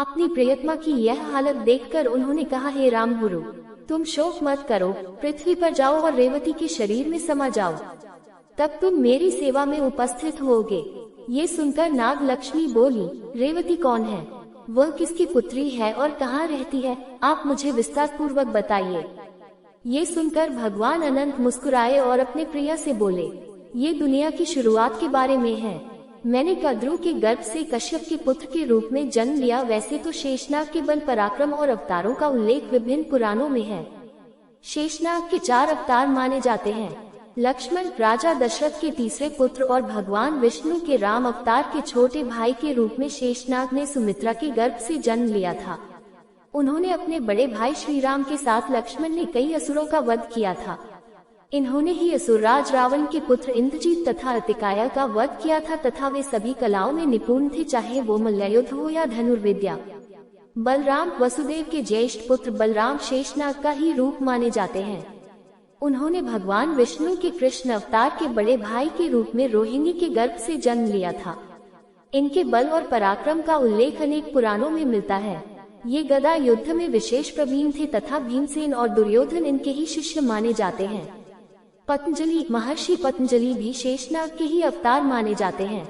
अपनी प्रियतमा की यह हालत देखकर उन्होंने कहा, हे राम गुरु, तुम शोक मत करो, पृथ्वी पर जाओ और रेवती के शरीर में समा जाओ, तब तुम मेरी सेवा में उपस्थित होगे। ये सुनकर नाग लक्ष्मी बोली, रेवती कौन है, वह किसकी पुत्री है और कहाँ रहती है, आप मुझे विस्तार पूर्वक बताइए। ये सुनकर भगवान अनंत मुस्कुराए और अपने प्रिया से बोले, ये दुनिया की शुरुआत के बारे में है। मैंने कद्रु के गर्भ से कश्यप के पुत्र के रूप में जन्म लिया। वैसे तो शेषनाग के बल, पराक्रम और अवतारों का उल्लेख विभिन्न पुराणों में है। शेषनाग के 4 अवतार माने जाते हैं। लक्ष्मण राजा दशरथ के तीसरे पुत्र और भगवान विष्णु के राम अवतार के छोटे भाई के रूप में शेषनाग ने सुमित्रा के गर्भ से जन्म लिया था। उन्होंने अपने बड़े भाई श्री राम के साथ लक्ष्मण ने कई असुरों का वध किया था। इन्होंने ही असुरराज रावण के पुत्र इंद्रजीत तथा अतिकाया का वध किया था तथा वे सभी कलाओं में निपुण थे, चाहे वो मल्लयुद्ध हो या धनुर्विद्या। बलराम वसुदेव के ज्येष्ठ पुत्र बलराम शेषनाग का ही रूप माने जाते हैं। उन्होंने भगवान विष्णु के कृष्ण अवतार के बड़े भाई के रूप में रोहिणी के गर्भ से जन्म लिया था। इनके बल और पराक्रम का उल्लेख अनेक पुराणों में मिलता है। ये गदा युद्ध में विशेष प्रवीण थे तथा भीमसेन और दुर्योधन इनके ही शिष्य माने जाते हैं। पतंजलि, महर्षि पतंजलि भी शेषनाग के ही अवतार माने जाते हैं।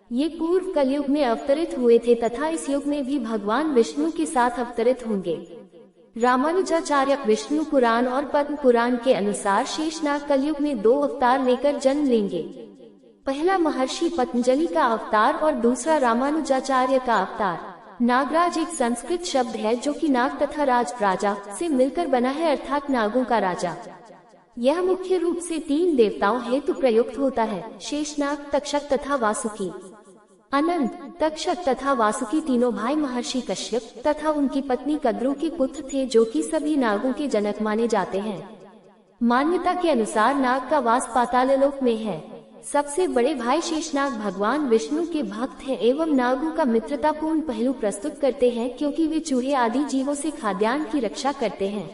ये पूर्व कलयुग में अवतरित हुए थे तथा इस युग में भी भगवान विष्णु के साथ अवतरित होंगे। रामानुजाचार्य विष्णु पुराण और पद्म पुराण के अनुसार शेषनाग कलयुग में 2 अवतार लेकर जन्म लेंगे। पहला महर्षि पतंजलि का अवतार और दूसरा रामानुजाचार्य का अवतार। नागराज एक संस्कृत शब्द है जो कि नाग तथा राज, राजा से मिलकर बना है, अर्थात नागों का राजा। यह मुख्य रूप से 3 देवताओं हेतु प्रयुक्त होता है, शेषनाग, तक्षक तथा वासुकी। अनंत, तक्षक तथा वासुकी तीनों भाई महर्षि कश्यप तथा उनकी पत्नी कद्रु के पुत्र थे, जो कि सभी नागों के जनक माने जाते हैं। मान्यता के अनुसार नाग का वास पाताललोक में है। सबसे बड़े भाई शेषनाग भगवान विष्णु के भक्त हैं एवं नागों का मित्रतापूर्ण पहलू प्रस्तुत करते हैं, क्योंकि वे चूहे आदि जीवों से खाद्यान्न की रक्षा करते हैं।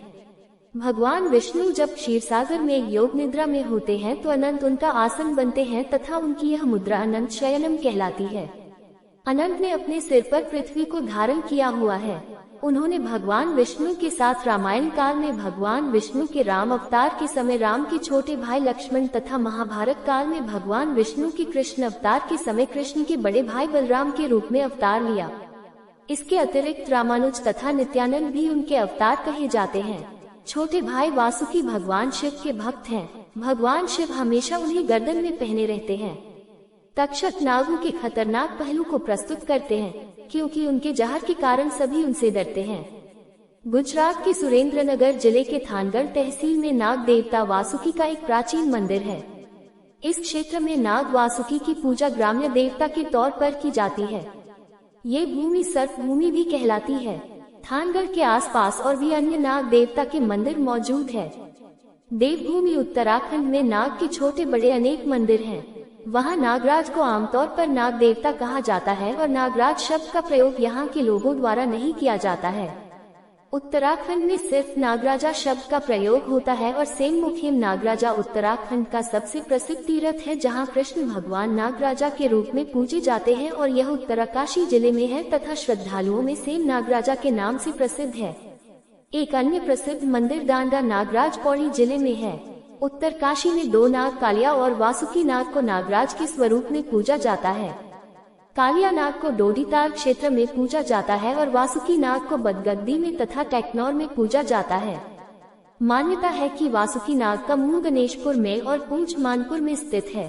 भगवान विष्णु जब क्षीरसागर में योग निद्रा में होते हैं तो अनंत उनका आसन बनते हैं तथा उनकी यह मुद्रा अनंत शयनम कहलाती है। अनंत ने अपने सिर पर पृथ्वी को धारण किया हुआ है। उन्होंने भगवान विष्णु के साथ रामायण काल में भगवान विष्णु के राम अवतार के समय राम के छोटे भाई लक्ष्मण तथा महाभारत काल में भगवान विष्णु के कृष्ण अवतार के समय कृष्ण के बड़े भाई बलराम के रूप में अवतार लिया। इसके अतिरिक्त रामानुज तथा नित्यानंद भी उनके अवतार कहे जाते हैं। छोटे भाई वासुकी भगवान शिव के भक्त हैं। भगवान शिव हमेशा उन्हें गर्दन में पहने रहते हैं। तक्षक नागों के खतरनाक पहलू को प्रस्तुत करते हैं, क्योंकि उनके जहर के कारण सभी उनसे डरते हैं। गुजरात के सुरेंद्रनगर जिले के थानगढ़ तहसील में नाग देवता वासुकी का एक प्राचीन मंदिर है। इस क्षेत्र में नाग वासुकी की पूजा ग्राम्य देवता के तौर पर की जाती है। ये भूमि सर्प भूमि भी कहलाती है। थानगढ़ के आसपास और भी अन्य नाग देवता के मंदिर मौजूद है। देवभूमि उत्तराखंड में नाग के छोटे बड़े अनेक मंदिर हैं। वहाँ नागराज को आमतौर पर नाग देवता कहा जाता है और नागराज शब्द का प्रयोग यहाँ के लोगों द्वारा नहीं किया जाता है। उत्तराखंड में सिर्फ नागराजा शब्द का प्रयोग होता है और सेनमुखीम नागराजा उत्तराखंड का सबसे प्रसिद्ध तीर्थ है, जहाँ कृष्ण भगवान नागराजा के रूप में पूजे जाते हैं और यह उत्तरकाशी जिले में है तथा श्रद्धालुओं में सेन नागराजा के नाम से प्रसिद्ध है। एक अन्य प्रसिद्ध मंदिर दांडा नागराज पौड़ी जिले में है। उत्तरकाशी में 2 नाग कालिया और वासुकी नाग को नागराज के स्वरूप में पूजा जाता है। कालिया नाग को डोडीताल क्षेत्र में पूजा जाता है और वासुकी नाग को बदगद्दी में तथा टेकनौर में पूजा जाता है। मान्यता है कि वासुकी नाग का मूल गणेशपुर में और पूंछ मानपुर में स्थित है।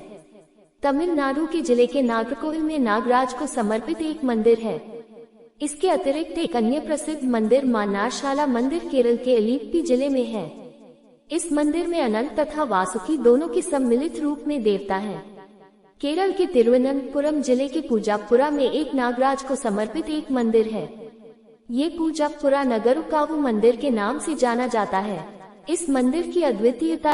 तमिलनाडु के जिले के नागरकोइल में नागराज को समर्पित एक मंदिर है। इसके अतिरिक्त एक अन्य प्रसिद्ध मंदिर मान्नारशाला मंदिर केरल के अलीप्पी जिले में है। इस मंदिर में अनंत तथा वासुकी दोनों के सम्मिलित रूप में देवता हैं। केरल के तिरुवनंतपुरम जिले के पूजापुरा में एक नागराज को समर्पित एक मंदिर है। ये पूजापुरा नगरुकावु मंदिर के नाम से जाना जाता है। इस मंदिर की अद्वितीयता